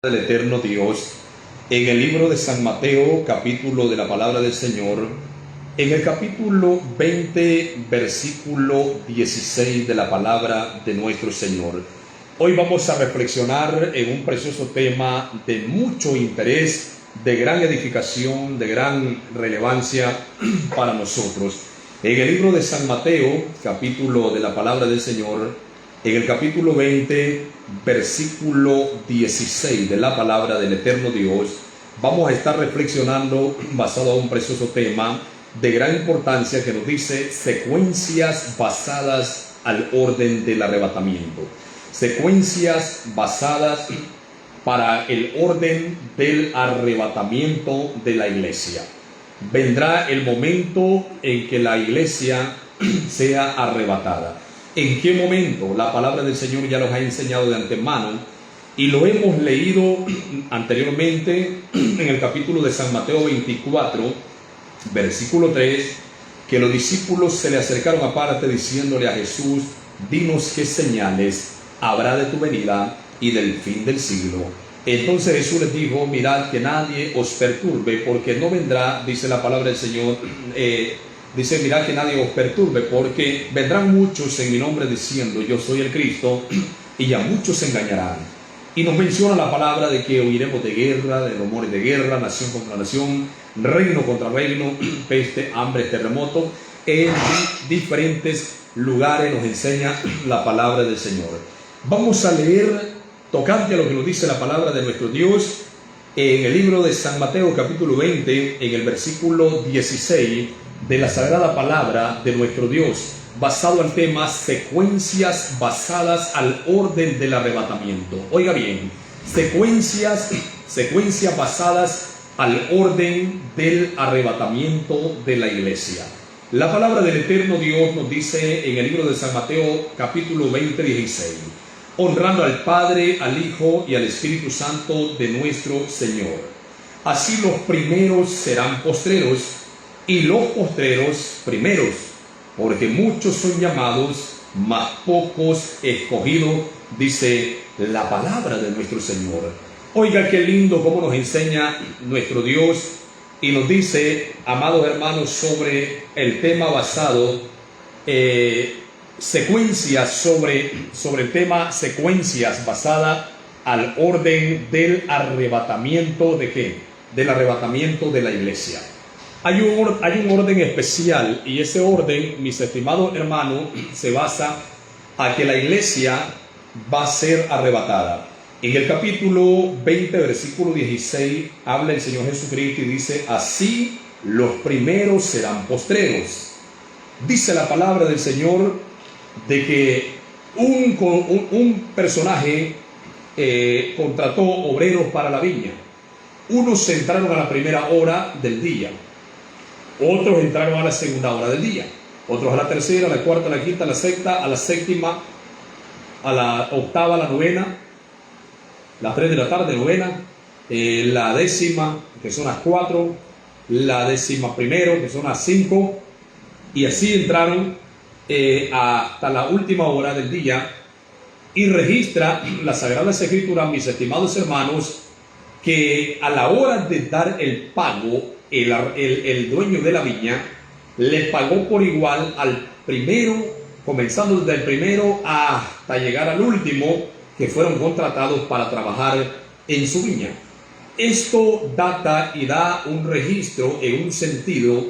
Del eterno Dios, en el libro de San Mateo, capítulo de la palabra del Señor, en el capítulo 20, versículo 16 de la palabra de nuestro Señor. Hoy vamos a reflexionar en un precioso tema de mucho interés, de gran edificación, de gran relevancia para nosotros. En el libro de San Mateo, capítulo de la palabra del Señor, en el capítulo 20, versículo 16 de la palabra del eterno Dios, vamos a estar reflexionando basado en un precioso tema de gran importancia que nos dice secuencias basadas al orden del arrebatamiento. Secuencias basadas para el orden del arrebatamiento de la iglesia. Vendrá el momento en que la iglesia sea arrebatada. ¿En qué momento? La palabra del Señor ya los ha enseñado de antemano y lo hemos leído anteriormente en el capítulo de San Mateo 24, versículo 3, que los discípulos se le acercaron aparte diciéndole a Jesús: dinos qué señales habrá de tu venida y del fin del siglo. Entonces Jesús les dijo: mirad que nadie os perturbe, porque no vendrá, dice la palabra del Señor, dice: mirad que nadie os perturbe, porque vendrán muchos en mi nombre diciendo yo soy el Cristo, y a muchos se engañarán. Y nos menciona la palabra de que oiremos de guerra, de rumores de guerra, nación contra nación, reino contra reino, peste, hambre, terremoto. En diferentes lugares nos enseña la palabra del Señor. Vamos a leer tocante a lo que nos dice la palabra de nuestro Dios en el libro de San Mateo capítulo 20, en el versículo 16 de la sagrada palabra de nuestro Dios, basado al tema secuencias basadas al orden del arrebatamiento. Oiga bien, secuencias basadas al orden del arrebatamiento de la iglesia. La palabra del eterno Dios nos dice en el libro de San Mateo capítulo 20, 16: honrando al Padre, al Hijo y al Espíritu Santo de nuestro Señor. Así los primeros serán postreros y los postreros primeros, porque muchos son llamados, mas pocos escogidos, dice la palabra de nuestro Señor. Oiga qué lindo cómo nos enseña nuestro Dios y nos dice, amados hermanos, sobre el tema basado secuencias sobre el tema secuencias basada al orden del arrebatamiento. ¿De qué? Del arrebatamiento de la iglesia. Hay un orden especial, y ese orden, mis estimados hermanos, se basa a que la iglesia va a ser arrebatada. En el capítulo 20, versículo 16, habla el Señor Jesucristo y dice: así los primeros serán postreros. Dice la palabra del Señor de que un personaje contrató obreros para la viña. Unos entraron a la primera hora del día, otros entraron a la segunda hora del día, otros a la tercera, a la cuarta, a la quinta, a la sexta, a la séptima, a la octava, a la novena, las 3 de la tarde, novena, la décima, que son las 4, la décima primero, que son las 5, y así entraron hasta la última hora del día. Y registra las Sagradas Escrituras, mis estimados hermanos, que a la hora de dar el pago, el dueño de la viña le pagó por igual al primero, comenzando desde el primero hasta llegar al último, que fueron contratados para trabajar en su viña. Esto data y da un registro en un sentido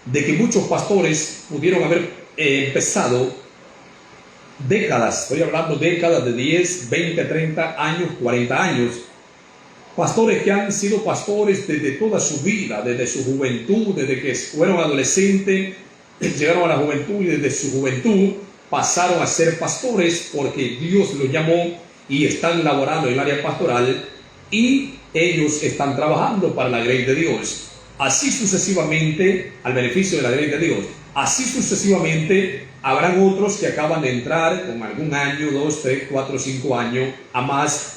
de que muchos pastores pudieron haber empezado décadas, estoy hablando décadas de 10, 20, 30 años, 40 años, pastores que han sido pastores desde toda su vida, desde su juventud, desde que fueron adolescentes, llegaron a la juventud y desde su juventud pasaron a ser pastores porque Dios los llamó y están laborando en el área pastoral y ellos están trabajando para la grey de Dios. Así sucesivamente, al beneficio de la grey de Dios. Así sucesivamente, habrán otros que acaban de entrar con algún año, 2, 3, 4, 5 años a más.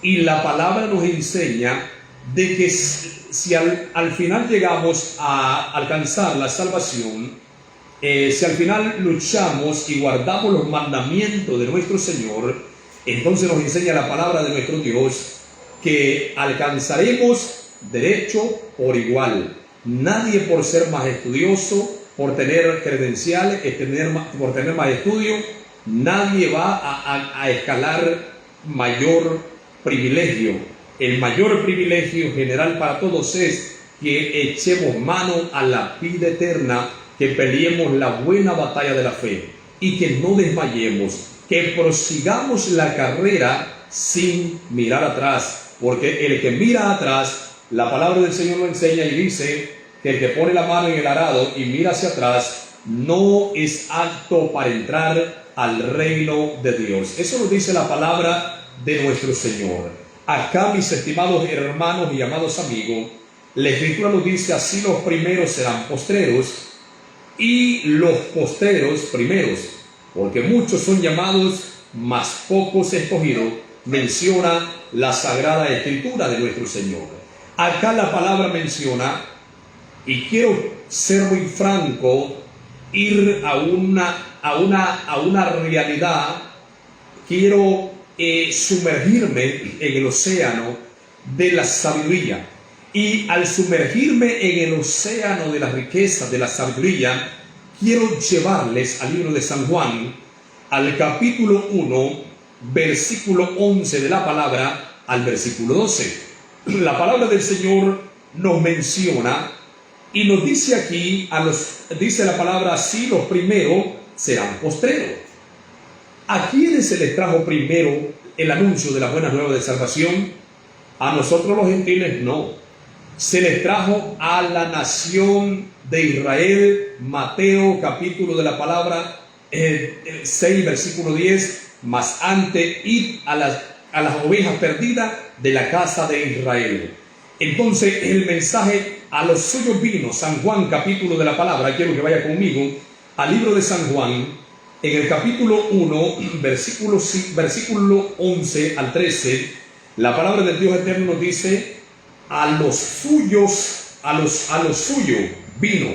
Y la palabra nos enseña de que si al final llegamos a alcanzar la salvación, si al final luchamos y guardamos los mandamientos de nuestro Señor, entonces nos enseña la palabra de nuestro Dios que alcanzaremos derecho por igual. Nadie por ser más estudioso, por tener credenciales, por tener más estudio, nadie va a escalar mayor privilegio. El mayor privilegio general para todos es que echemos mano a la vida eterna, que peleemos la buena batalla de la fe y que no desmayemos, que prosigamos la carrera sin mirar atrás, porque el que mira atrás, la palabra del Señor lo enseña y dice que el que pone la mano en el arado y mira hacia atrás no es apto para entrar al reino de Dios. Eso lo dice la palabra de nuestro Señor. Acá, mis estimados hermanos y amados amigos, la Escritura nos dice: así los primeros serán postreros y los postreros primeros, porque muchos son llamados, mas pocos escogidos, menciona la Sagrada Escritura de nuestro Señor. Acá la palabra menciona, y quiero ser muy franco, ir a una realidad, quiero sumergirme en el océano de la sabiduría. Y al sumergirme en el océano de la riqueza, de la sabiduría, quiero llevarles al libro de San Juan, al capítulo 1, versículo 11 de la palabra, al versículo 12. La palabra del Señor nos menciona y nos dice aquí, dice la palabra: así los primeros serán postreros. ¿A quiénes se les trajo primero el anuncio de las buenas nuevas de salvación? A nosotros los gentiles no. Se les trajo a la nación de Israel. Mateo capítulo de la palabra 6 versículo 10, mas antes id a las ovejas perdidas de la casa de Israel. Entonces el mensaje a los suyos vino. San Juan capítulo de la palabra, quiero que vaya conmigo al libro de San Juan, en el capítulo 1, versículo 11 al 13, la palabra del Dios eterno nos dice: a los suyos vino,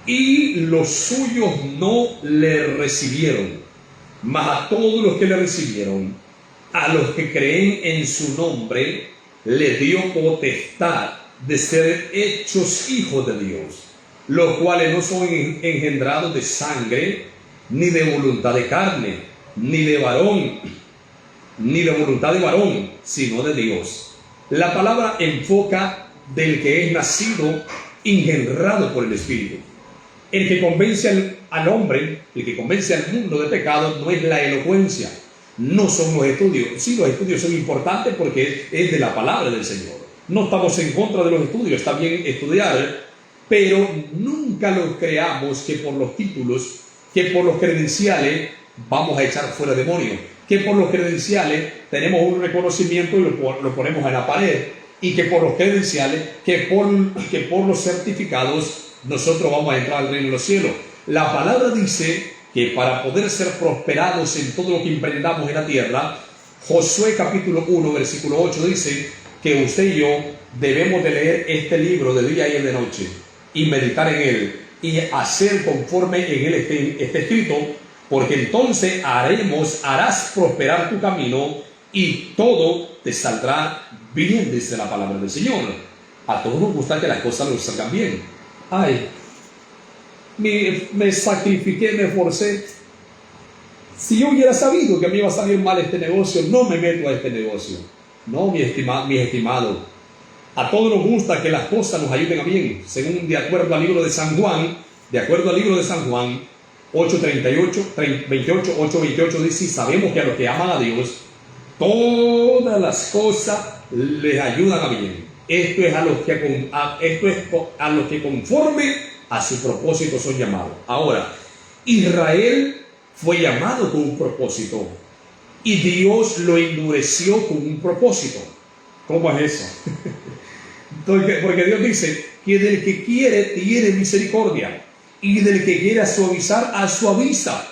y los suyos no le recibieron, mas a todos los que le recibieron, a los que creen en su nombre, le dio potestad de ser hechos hijos de Dios, los cuales no son engendrados de sangre, ni de voluntad de carne, ni de voluntad de varón, sino de Dios. La palabra enfoca del que es nacido, engendrado por el Espíritu. El que convence al hombre, el que convence al mundo de pecado, no es la elocuencia, no son los estudios. Sí, los estudios son importantes porque es de la palabra del Señor. No estamos en contra de los estudios, está bien estudiar, pero nunca lo creamos que por los títulos, que por los credenciales vamos a echar fuera demonios, que por los credenciales tenemos un reconocimiento y lo ponemos en la pared, y que por los credenciales, que por los certificados, nosotros vamos a entrar al reino de los cielos. La palabra dice que para poder ser prosperados en todo lo que emprendamos en la tierra, Josué capítulo 1 versículo 8 dice que usted y yo debemos de leer este libro de día y de noche y meditar en él y hacer conforme en él esté escrito, porque entonces harás prosperar tu camino y todo te saldrá bien, dice la palabra del Señor. A todos nos gusta que las cosas nos salgan bien. Ay, me sacrifiqué, me esforcé. Si yo hubiera sabido que me iba a salir mal este negocio, no me meto a este negocio. No, mi estimado. A todos nos gusta que las cosas nos ayuden a bien. Según de acuerdo al libro de San Juan, 8:28 dice: sabemos que a los que aman a Dios, todas las cosas les ayudan a bien. Esto es a los que conforme a su propósito son llamados. Ahora, Israel fue llamado con un propósito y Dios lo endureció con un propósito. ¿Cómo es eso? Porque Dios dice que del que quiere tiene misericordia, y del que quiere suavizar, suaviza.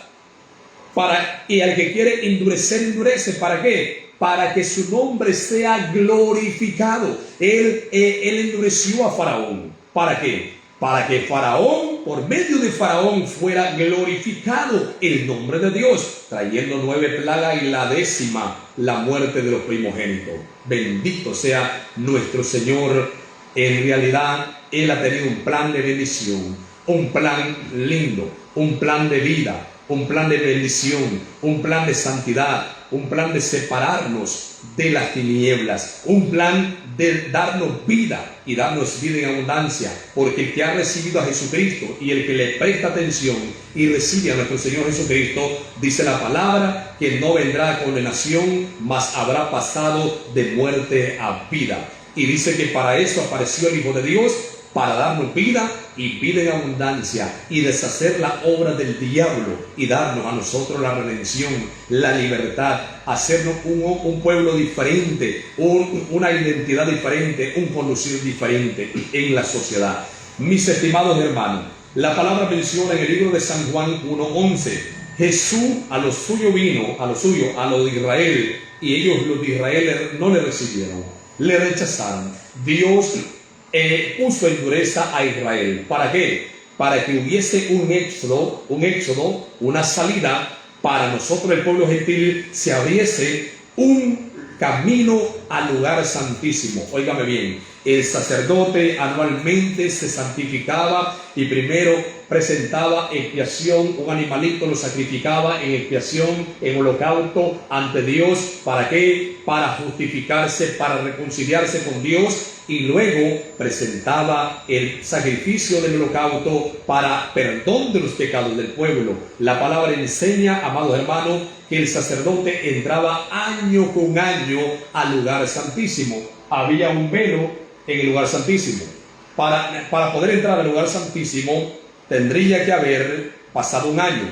Y al que quiere endurecer, endurece. ¿Para qué? Para que su nombre sea glorificado. Él endureció a Faraón. ¿Para qué? Para que Faraón por medio de Faraón fuera glorificado el nombre de Dios, trayendo 9 plagas y la 10ª, la muerte de los primogénitos. Bendito sea nuestro Señor. En realidad, Él ha tenido un plan de bendición, un plan lindo, un plan de vida, un plan de bendición, un plan de santidad, un plan de separarnos de las tinieblas, un plan de darnos vida y darnos vida en abundancia, porque el que ha recibido a Jesucristo y el que le presta atención y recibe a nuestro Señor Jesucristo, dice la palabra que no vendrá a condenación, mas habrá pasado de muerte a vida. Y dice que para eso apareció el Hijo de Dios, para darnos vida y vida en abundancia, y deshacer la obra del diablo y darnos a nosotros la redención, la libertad, hacernos un pueblo diferente, una identidad diferente, un conducir diferente en la sociedad. Mis estimados hermanos, la palabra menciona en el libro de San Juan 1:11, Jesús a lo suyo vino, a lo de Israel, y ellos, los de Israel, no le recibieron, le rechazaron. Dios puso en dureza a Israel. ¿Para qué? Para que hubiese un éxodo, una salida, para nosotros el pueblo gentil se abriese un camino al lugar santísimo. Óigame bien, el sacerdote anualmente se santificaba y primero presentaba expiación, un animalito lo sacrificaba en expiación, en holocausto ante Dios. ¿Para qué? Para justificarse, para reconciliarse con Dios, y luego presentaba el sacrificio del holocausto para perdón de los pecados del pueblo. La palabra enseña, amados hermanos, que el sacerdote entraba año con año al lugar santísimo. Había un velo en el lugar santísimo. Para poder entrar al lugar santísimo tendría que haber pasado un año.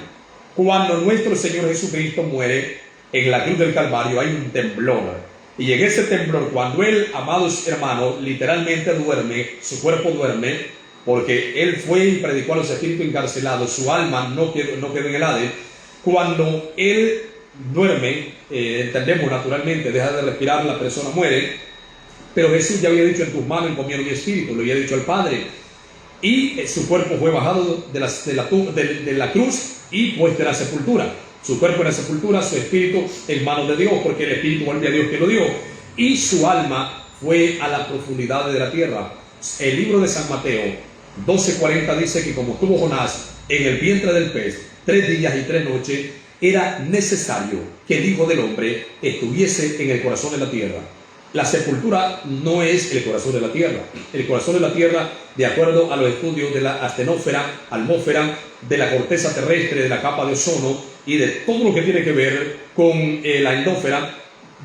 Cuando nuestro Señor Jesucristo muere en la cruz del Calvario, hay un temblor. Y en ese temblor, cuando Él, amados hermanos, literalmente duerme, su cuerpo duerme, porque Él fue y predicó a los espíritus encarcelados, su alma no quedó en el Hades. Cuando Él duerme, entendemos naturalmente, deja de respirar, la persona muere, pero Jesús ya había dicho: en tus manos encomiendo mi espíritu, lo había dicho al Padre. Y su cuerpo fue bajado de la cruz y puesto en la sepultura. Su cuerpo en la sepultura, su espíritu en manos de Dios, porque el espíritu vuelve a Dios que lo dio. Y su alma fue a la profundidad de la tierra. El libro de San Mateo 12:40 dice que como estuvo Jonás en el vientre del pez 3 días y 3 noches, era necesario que el Hijo del Hombre estuviese en el corazón de la tierra. La sepultura no es el corazón de la tierra. El corazón de la tierra, de acuerdo a los estudios de la astenósfera, atmósfera, de la corteza terrestre, de la capa de ozono y de todo lo que tiene que ver con la endósfera,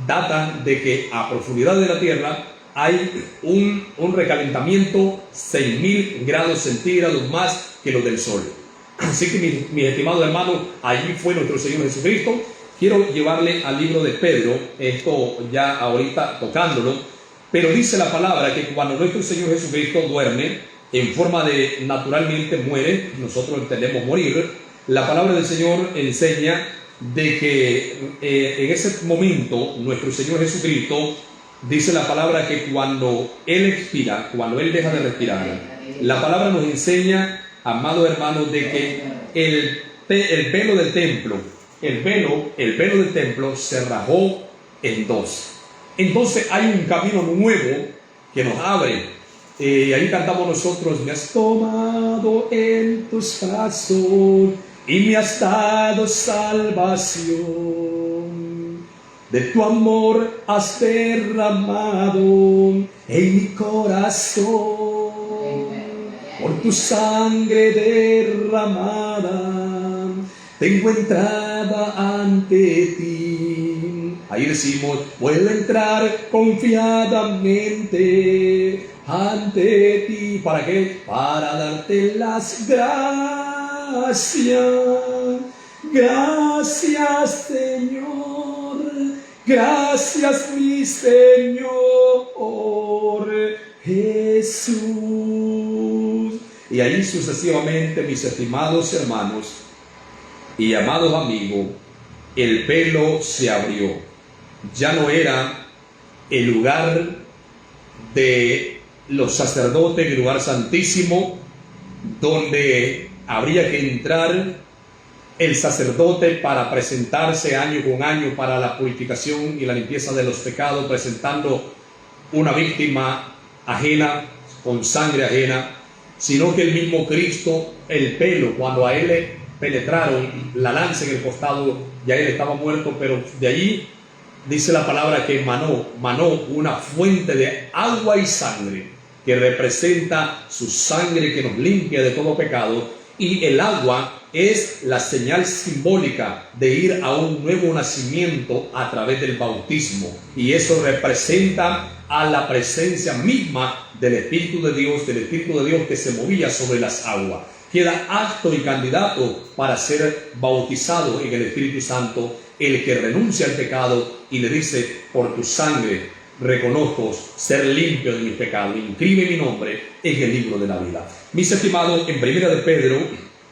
data de que a profundidad de la tierra hay un recalentamiento 6.000 grados centígrados más que lo del sol. Así que mis estimados hermanos, allí fue nuestro Señor Jesucristo. Quiero llevarle al libro de Pedro, esto ya ahorita tocándolo, pero dice la palabra que cuando nuestro Señor Jesucristo duerme, en forma de naturalmente muere, nosotros entendemos morir, la palabra del Señor enseña de que en ese momento nuestro Señor Jesucristo, dice la palabra que cuando Él expira, cuando Él deja de respirar, la palabra nos enseña, amados hermanos, de que el velo del templo, el velo del templo se rajó en dos. Entonces hay un camino nuevo que nos abre. Ahí cantamos nosotros: me has tomado en tus brazos y me has dado salvación. De tu amor has derramado en mi corazón. Por tu sangre derramada tengo entrada ante ti. Ahí decimos: puedo entrar confiadamente ante ti. ¿Para qué? Para darte las gracias. Gracias, Señor. Gracias, mi Señor Jesús. Y ahí sucesivamente, mis estimados hermanos y amados amigos, el velo se abrió. Ya no era el lugar de los sacerdotes, el lugar santísimo, donde habría que entrar el sacerdote para presentarse año con año para la purificación y la limpieza de los pecados, presentando una víctima ajena, con sangre ajena, sino que el mismo Cristo, el pelo, cuando a él le penetraron la lanza en el costado, ya él estaba muerto, pero de allí dice la palabra que manó una fuente de agua y sangre, que representa su sangre que nos limpia de todo pecado, y el agua es la señal simbólica de ir a un nuevo nacimiento a través del bautismo, y eso representa a la presencia misma del Espíritu de Dios, que se movía sobre las aguas. Queda apto y candidato para ser bautizado en el Espíritu Santo el que renuncia al pecado y le dice: por tu sangre reconozco ser limpio de mis pecados, inscribe mi nombre en el libro de la vida. Mis estimados, en Primera de Pedro,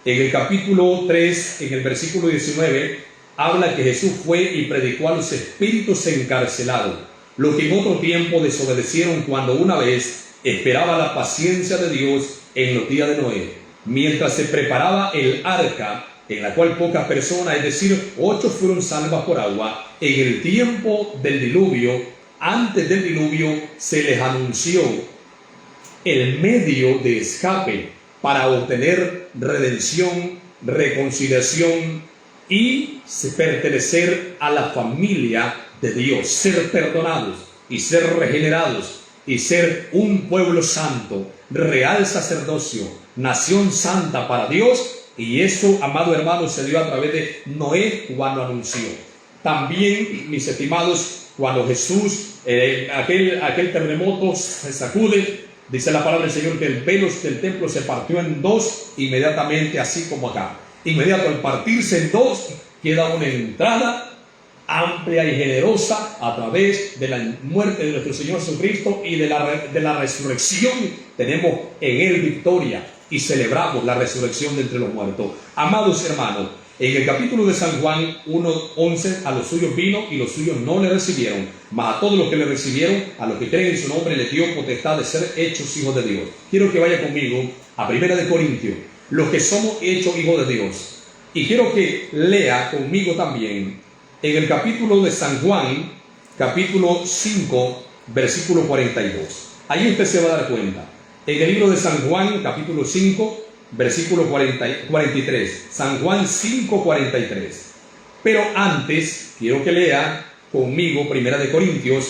en el capítulo 3, en el versículo 19, habla que Jesús fue y predicó a los espíritus encarcelados, los que en otro tiempo desobedecieron cuando una vez esperaba la paciencia de Dios en los días de Noé, mientras se preparaba el arca, en la cual pocas personas, es decir, 8 fueron salvas por agua. En el tiempo del diluvio, antes del diluvio, se les anunció el medio de escape para obtener redención, reconciliación y pertenecer a la familia de Dios, ser perdonados y ser regenerados y ser un pueblo santo, real sacerdocio, nación santa para Dios. Y eso, amado hermano, se dio a través de Noé cuando anunció. También, mis estimados, cuando Jesús, aquel terremoto se sacude, dice la palabra del Señor que el velo del templo se partió en dos inmediatamente, así como acá. Inmediato al partirse en dos, queda una entrada amplia y generosa a través de la muerte de nuestro Señor Jesucristo y de la resurrección. Tenemos en Él victoria y celebramos la resurrección de entre los muertos. Amados hermanos, en el capítulo de San Juan 1:11, a los suyos vino y los suyos no le recibieron, mas a todos los que le recibieron, a los que creen en su nombre, les dio potestad de ser hechos hijos de Dios. Quiero que vaya conmigo a Primera de Corintios, los que somos hechos hijos de Dios. Y quiero que lea conmigo también en el capítulo de San Juan, capítulo 5, versículo 42. Ahí usted se va a dar cuenta. En el libro de San Juan, capítulo 5, versículo 43. San Juan 5, 43. Pero antes, quiero que lea conmigo Primera de Corintios,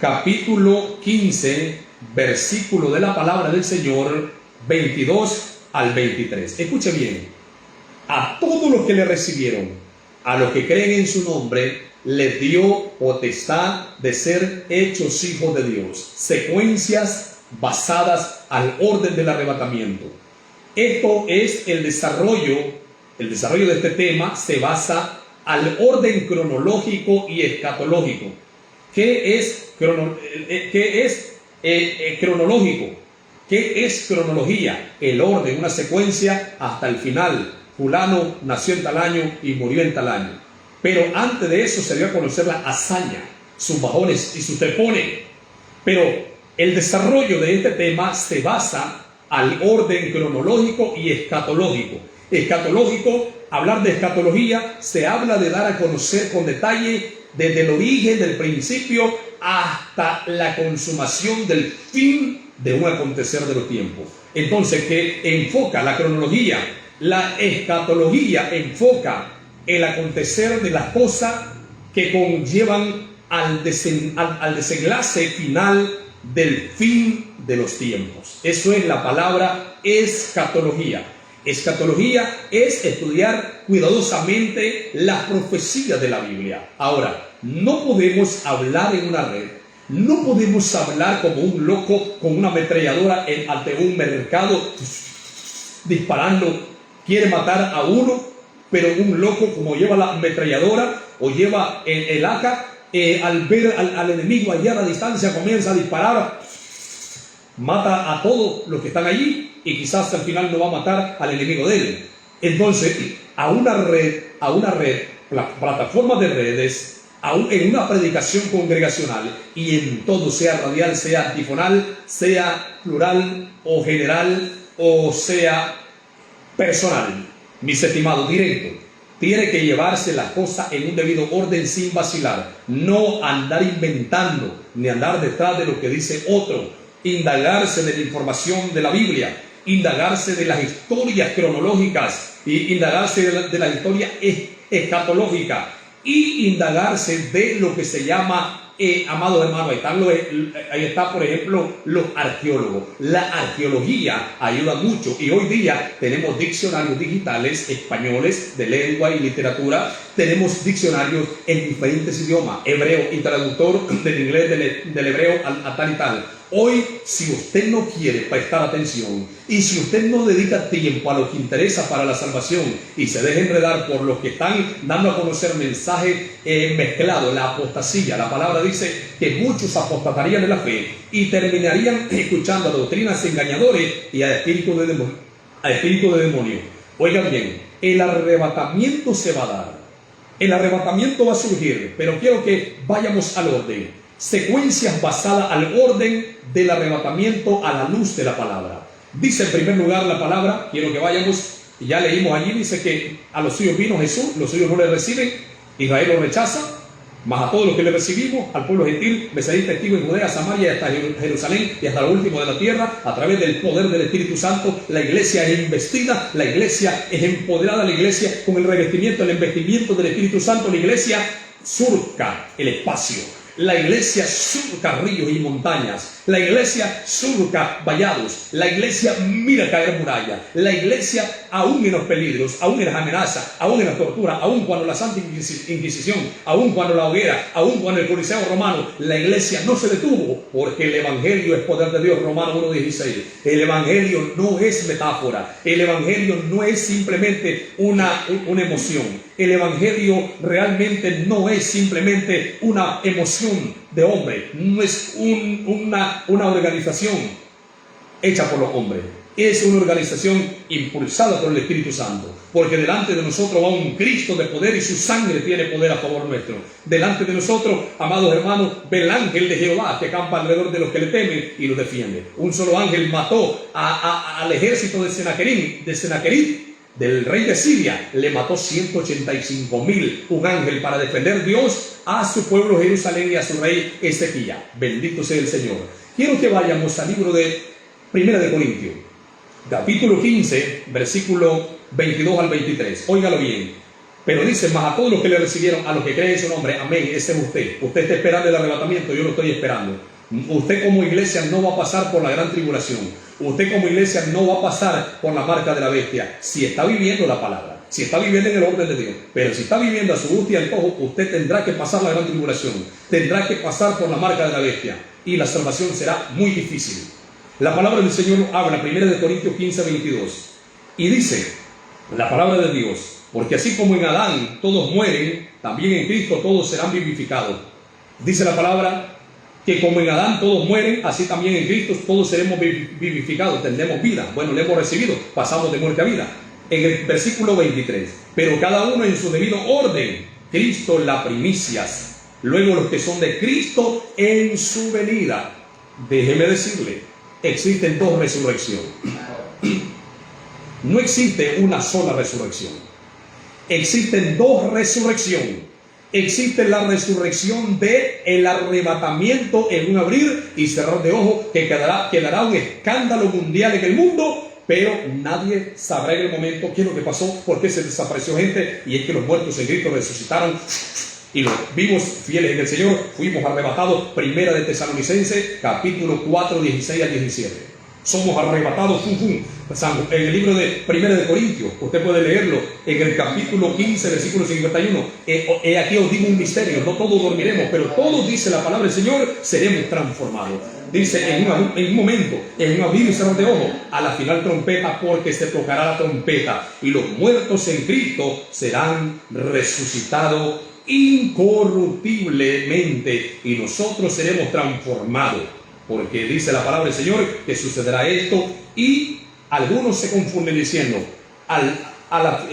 capítulo 15, versículo de la palabra del Señor, 22 al 23. Escuche bien. A todos los que le recibieron, a los que creen en su nombre, les dio potestad de ser hechos hijos de Dios. Secuencias basadas al orden del arrebatamiento. Esto es el desarrollo de este tema se basa al orden cronológico y escatológico. ¿Qué es cronológico? ¿Qué es cronología? El orden, una secuencia hasta el final. Fulano nació en tal año y murió en tal año. Pero antes de eso se dio a conocer la hazaña, sus bajones y sus trepones. Pero el desarrollo de este tema se basa al orden cronológico y escatológico. Escatológico, hablar de escatología, se habla de dar a conocer con detalle desde el origen, del principio, hasta la consumación del fin de un acontecer de los tiempos. Entonces, que enfoca la cronología, la escatología enfoca el acontecer de las cosas que conllevan al desenlace final del fin de los tiempos. Eso es la palabra escatología. Escatología es estudiar cuidadosamente las profecías de la Biblia. Ahora, no podemos hablar en una red, no podemos hablar como un loco con una ametralladora ante un mercado disparando, quiere matar a uno, pero un loco como lleva la ametralladora o lleva el AK, al ver al enemigo allá a la distancia comienza a disparar, mata a todos los que están allí y quizás al final no va a matar al enemigo de él. Entonces, a una red, plataforma de redes, en una predicación congregacional y en todo, sea radial, sea antifonal, sea plural o general o sea personal, mis estimados, directo. Tiene que llevarse las cosas en un debido orden sin vacilar, no andar inventando ni andar detrás de lo que dice otro, indagarse de la información de la Biblia, indagarse de las historias cronológicas, y indagarse de la historia escatológica, y indagarse de lo que se llama, amados hermanos, ahí está, por ejemplo, los arqueólogos. La arqueología ayuda mucho, y hoy día tenemos diccionarios digitales españoles de lengua y literatura, tenemos diccionarios en diferentes idiomas, hebreo y traductor del inglés del hebreo a tal y tal. Hoy, si usted no quiere prestar atención y si usted no dedica tiempo a lo que interesa para la salvación y se deja enredar por los que están dando a conocer mensajes mezclados, la apostasía, la palabra dice que muchos apostatarían de la fe y terminarían escuchando a doctrinas engañadores y a espíritu de demonio. Oigan bien, el arrebatamiento se va a dar, el arrebatamiento va a surgir, pero quiero que vayamos al orden. Secuencias basadas al orden del arrebatamiento a la luz de la palabra. Dice en primer lugar la palabra, quiero que vayamos, y ya leímos allí, dice que a los suyos vino Jesús, los suyos no le reciben, Israel lo rechaza, mas a todos los que le recibimos, al pueblo gentil, me seré testigo en Judea, Samaria y hasta Jerusalén y hasta lo último de la tierra. A través del poder del Espíritu Santo, la iglesia es investida, la iglesia es empoderada, la iglesia con el revestimiento, el investimiento del Espíritu Santo, la iglesia surca el espacio. La iglesia surca ríos y montañas, la iglesia surca vallados, la iglesia mira caer murallas, la iglesia aún en los peligros, aún en las amenazas, aún en la tortura, aún cuando la Santa Inquisición, aún cuando la hoguera, aún cuando el Coliseo romano, la iglesia no se detuvo, porque el evangelio es poder de Dios. Romanos 1:16. El evangelio no es metáfora, el evangelio no es simplemente una emoción. El evangelio realmente no es simplemente una emoción de hombre, no es una organización hecha por los hombres, es una organización impulsada por el Espíritu Santo, porque delante de nosotros va un Cristo de poder y su sangre tiene poder a favor nuestro. Delante de nosotros, amados hermanos, ve el ángel de Jehová que acampa alrededor de los que le temen y los defiende. Un solo ángel mató al ejército de Senaquerib, del rey de Siria, le mató 185,000, un ángel para defender Dios a su pueblo Jerusalén y a su rey Ezequías. Bendito sea el Señor. Quiero que vayamos al libro de Primera de Corintios, capítulo 15, versículo 22 al 23. Óigalo bien. Pero dice, más a todos los que le recibieron, a los que creen en su nombre, amén, ese es usted. Usted está esperando el arrebatamiento, yo lo estoy esperando. Usted como iglesia no va a pasar por la gran tribulación. Usted como iglesia no va a pasar por la marca de la bestia, si está viviendo la palabra, si está viviendo en el orden de Dios. Pero si está viviendo a su gusto y antojo, usted tendrá que pasar la gran tribulación, tendrá que pasar por la marca de la bestia, y la salvación será muy difícil. La palabra del Señor habla, 1 Corintios 15, 22, y dice la palabra de Dios: porque así como en Adán todos mueren, también en Cristo todos serán vivificados. Dice la palabra que como en Adán todos mueren, así también en Cristo todos seremos vivificados, tendremos vida. Bueno, le hemos recibido, pasamos de muerte a vida. En el versículo 23, pero cada uno en su debido orden, Cristo la primicias, luego los que son de Cristo en su venida. Déjeme decirle, existen dos resurrecciones. No existe una sola resurrección, existen dos resurrecciones. Existe la resurrección del arrebatamiento en un abrir y cerrar de ojos, que quedará un escándalo mundial en el mundo, pero nadie sabrá en el momento qué es lo que pasó, por qué se desapareció gente, y es que los muertos en Cristo resucitaron y los vivos fieles en el Señor fuimos arrebatados. Primera de Tesalonicenses, capítulo 4, 16 al 17. Somos arrebatados, en el libro de Primera de Corintios, usted puede leerlo, en el capítulo 15, versículo 51. Aquí os digo un misterio, no todos dormiremos, pero todos, dice la palabra del Señor, seremos transformados. Dice, en un momento, en un abrir y cerrar de ojos, a la final trompeta, porque se tocará la trompeta, y los muertos en Cristo serán resucitados incorruptiblemente, y nosotros seremos transformados. Porque dice la palabra del Señor que sucederá esto, y algunos se confunden diciendo,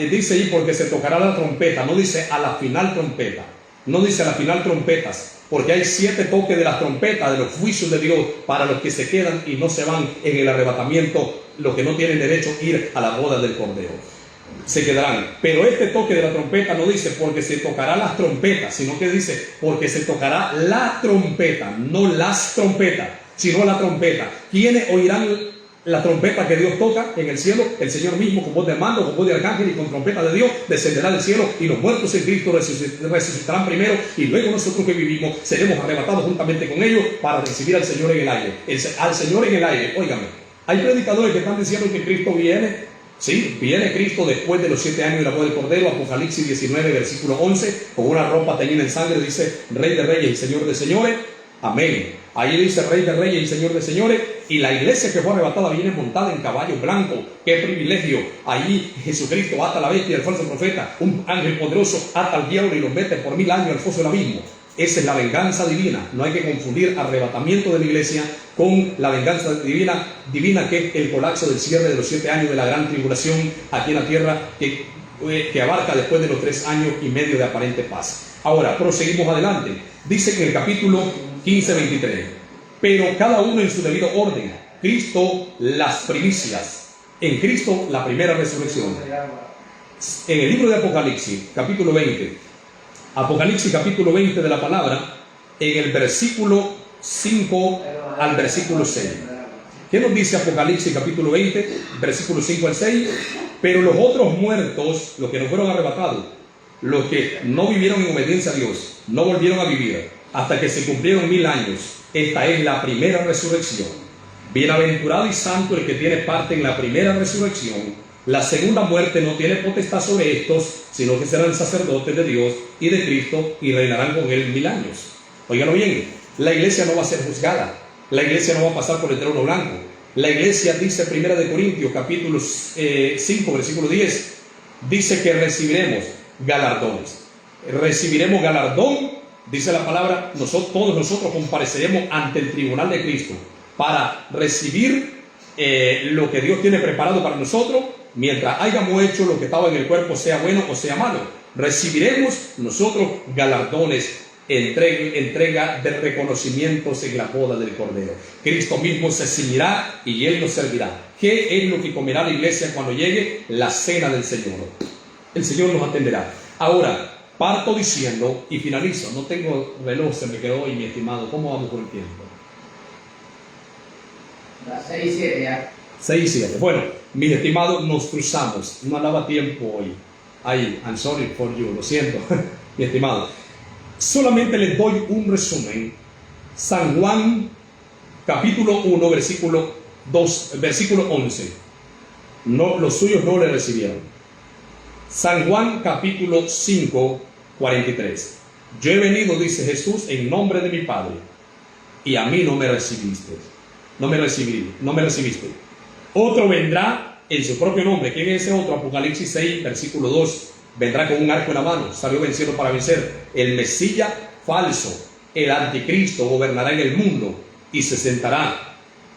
dice ahí porque se tocará la trompeta, no dice a la final trompeta, no dice a la final trompetas, porque hay 7 toques de las trompetas, de los juicios de Dios, para los que se quedan y no se van en el arrebatamiento, los que no tienen derecho a ir a la boda del Cordero. Se quedarán. Pero este toque de la trompeta no dice porque se tocará las trompetas, sino que dice porque se tocará la trompeta, no las trompetas, sino la trompeta. ¿Quiénes oirán la trompeta que Dios toca en el cielo? El Señor mismo, con voz de mando, con voz de arcángel y con trompeta de Dios, descenderá del cielo, y los muertos en Cristo resucitarán primero, y luego nosotros que vivimos seremos arrebatados juntamente con ellos para recibir al Señor en el aire. Al Señor en el aire, óigame, hay predicadores que están diciendo que Cristo viene. Sí, viene Cristo después de los 7 años de la boda del Cordero. Apocalipsis 19, versículo 11, con una ropa teñida en sangre, dice Rey de Reyes y Señor de Señores. Amén. Ahí dice Rey de Reyes y Señor de Señores. Y la iglesia que fue arrebatada viene montada en caballo blanco. ¡Qué privilegio! Ahí Jesucristo ata a la bestia y al falso profeta. Un ángel poderoso ata al diablo y los mete por 1000 años al foso del abismo. Esa es la venganza divina. No hay que confundir arrebatamiento de la iglesia con la venganza divina, que es el colapso del cierre de los 7 años de la gran tribulación aquí en la tierra, que abarca después de los 3 años y medio de aparente paz. Ahora, proseguimos adelante. Dice en el capítulo 15, 23, pero cada uno en su debido orden. Cristo las primicias. En Cristo la primera resurrección. En el libro de Apocalipsis, capítulo 20, Apocalipsis capítulo 20 de la palabra, en el versículo 5 al versículo 6. ¿Qué nos dice Apocalipsis capítulo 20, versículo 5 al 6? Pero los otros muertos, los que no fueron arrebatados, los que no vivieron en obediencia a Dios, no volvieron a vivir hasta que se cumplieron 1000 años. Esta es la primera resurrección. Bienaventurado y santo el que tiene parte en la primera resurrección. La segunda muerte no tiene potestad sobre estos, sino que serán sacerdotes de Dios y de Cristo y reinarán con él 1000 años. Óiganlo bien, la iglesia no va a ser juzgada, la iglesia no va a pasar por el trono blanco. La iglesia, dice 1 de Corintios capítulo 5 versículo 10, dice que recibiremos galardones. Recibiremos galardón, dice la palabra, todos nosotros compareceremos ante el tribunal de Cristo para recibir lo que Dios tiene preparado para nosotros, mientras hayamos hecho lo que estaba en el cuerpo, sea bueno o sea malo. Recibiremos nosotros galardones, entrega de reconocimientos en la boda del Cordero. Cristo mismo se ceñirá y Él nos servirá. ¿Qué es lo que comerá la iglesia cuando llegue la cena del Señor? El Señor nos atenderá. Ahora, parto diciendo y finalizo. No tengo reloj, se me quedó hoy, mi estimado. ¿Cómo vamos por el tiempo? Las 6 y 7 ya. 6 y 7. Bueno, mis estimados, nos cruzamos. No daba tiempo hoy. Ay, I'm sorry for you. Lo siento, mi estimado. Solamente les doy un resumen. San Juan, capítulo 1, versículo 11. No, los suyos no le recibieron. San Juan, capítulo 5, 43. Yo he venido, dice Jesús, en nombre de mi Padre, y a mí no me recibiste. No me recibiste. Otro vendrá en su propio nombre. ¿Quién es ese otro? Apocalipsis 6, versículo 2. Vendrá con un arco en la mano, salió venciendo para vencer. El Mesías falso, el anticristo, gobernará en el mundo y se sentará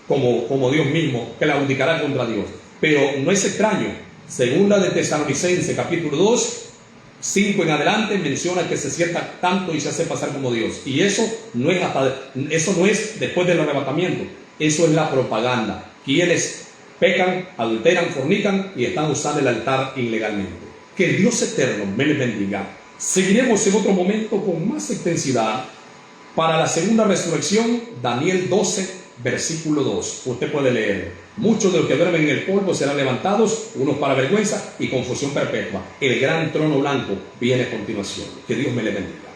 como Dios mismo, que claudicará contra Dios. Pero no es extraño, segunda de Tesalonicenses, capítulo 2, 5 en adelante, menciona que se sienta tanto y se hace pasar como Dios. Y eso no es después del arrebatamiento, eso es la propaganda. Quienes pecan, adulteran, fornican y están usando el altar ilegalmente. Que el Dios eterno me les bendiga. Seguiremos en otro momento con más intensidad para la segunda resurrección. Daniel 12, versículo 2. Usted puede leer. Muchos de los que duermen en el polvo serán levantados, unos para vergüenza y confusión perpetua. El gran trono blanco viene a continuación. Que Dios me le bendiga.